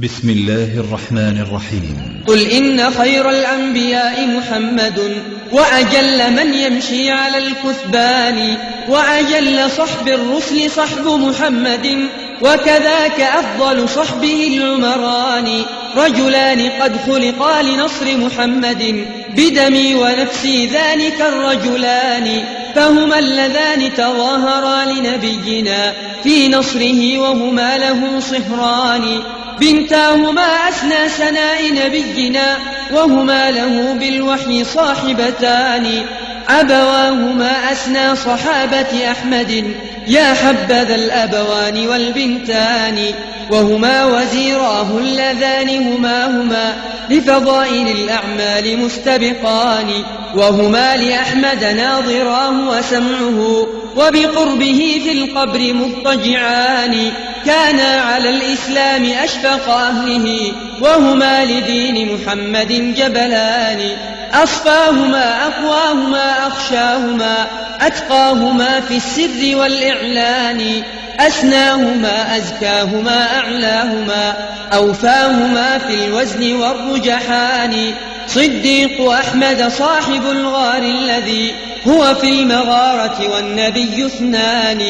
بسم الله الرحمن الرحيم. قل إن خير الأنبياء محمد، وأجل من يمشي على الكثبان، وأجل صحب الرسل صحب محمد، وكذاك أفضل صحبه العمران. رجلان قد خلقا لنصر محمد، بدمي ونفسي ذلك الرجلان. فهما اللذان تظاهرا لنبينا في نصره، وهما له صهران. بنتاهما أسنى سناء نبينا، وهما له بالوحي صاحبتان. أبواهما أسنى صحابة أحمد، يا حبذا الأبوان والبنتان. وهما وزيراه اللذان هما لفضائل الأعمال مستبقان. وهما لأحمد ناظراه وسمعه، وبقربه في القبر مضطجعان. كانا على الإسلام أشفق أهله، وهما لدين محمد جبلان. أصفاهما أقواهما أخشاهما، أتقاهما في السر والإعلان. أسناهما أزكاهما أعلاهما، أوفاهما في الوزن والرجحان. صديق أحمد صاحب الغار الذي هو في المغارة والنبي اثنان.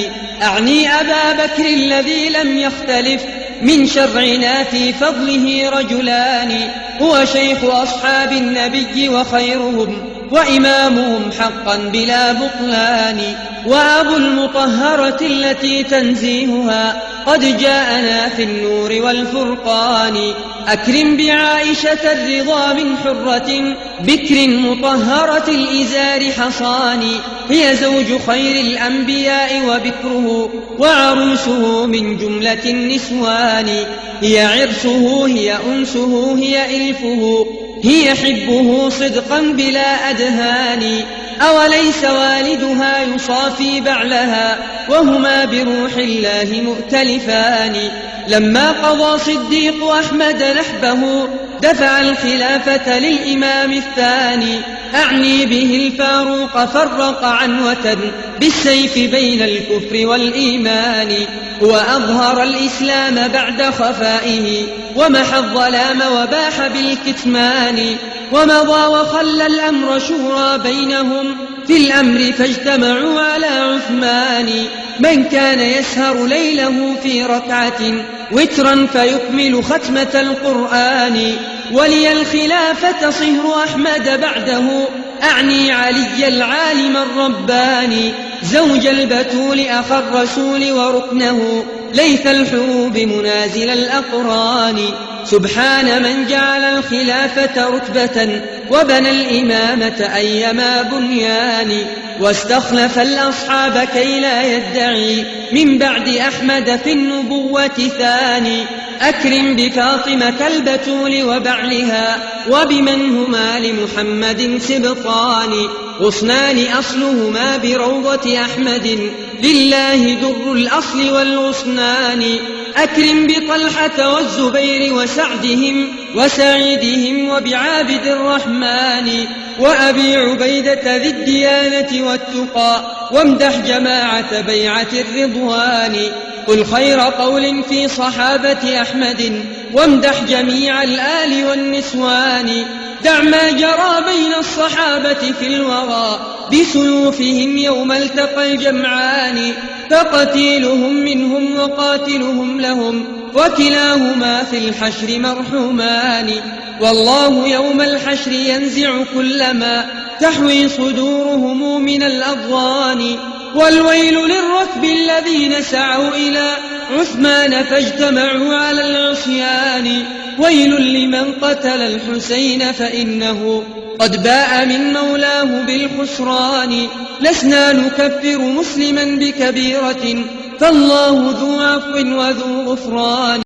أعني أبا بكر الذي لم يختلف من شرعنا في فضله رجلان. هو شيخ أصحاب النبي وخيرهم، وإمامهم حقا بلا بطلان. وأبو المطهرة التي تنزيهها قد جاءنا في النور والفرقان. أكرم بعائشة الرضا من حرة بكر مطهرة الإزار حصان. هي زوج خير الأنبياء وبكره، وعروسه من جملة النسوان. هي عرسه، هي أنسه، هي إلفه، هي حبه صدقا بلا أدهان. أوليس والدها يصافي بعلها، وهما بروح الله مؤتلفان. لما قضى صديق أحمد نحبه، دفع الخلافة للإمام الثاني. أعني به الفاروق فرق عنوة بالسيف بين الكفر والإيمان. وأظهر الإسلام بعد خفائه، ومحى الظلام وباح بالكتمان. ومضى وخلى الأمر شورى بينهم في الأمر، فاجتمعوا على عثمان. من كان يسهر ليله في ركعة وترا فيكمل ختمة القرآن. ولي الخلافة صهر أحمد بعده، أعني علي العالم الرباني. زوج البتول أخا الرسول وركنه، ليث الحروب منازل الأقران. سبحان من جعل الخلافة رتبة، وبنى الإمامة أيما بنيان. واستخلف الأصحاب كي لا يدعي من بعد أحمد في النبوة ثاني. أكرم بفاطمة البتول وبعلها، وبمن هما لمحمد سبطان. غصنان أصلهما بروضة أحمد، لله در الأصل والغصنان. أكرم بطلحة والزبير وسعدهم وسعيدهم، وبعابد الرحمن. وأبي عبيدة ذي الديانة والتقى، وامدح جماعة بيعة الرضوان. قل خير قول في صحابة أحمد، وامدح جميع الآل والنسوان. دع ما جرى بين الصحابة في الورى بسيوفهم يوم التقى الجمعان. فقتيلهم منهم وقاتلهم لهم، وكلاهما في الحشر مرحومان. والله يوم الحشر ينزع كل ما تحوي صدورهم من الأضغان. والويل للركب الذين سعوا إلى عثمان فاجتمعوا على العصيان. ويل لمن قتل الحسين فإنه قد باء من مولاه بالخسران. لسنا نكفر مسلما بكبيرة، فالله ذو عفو وذو غفران.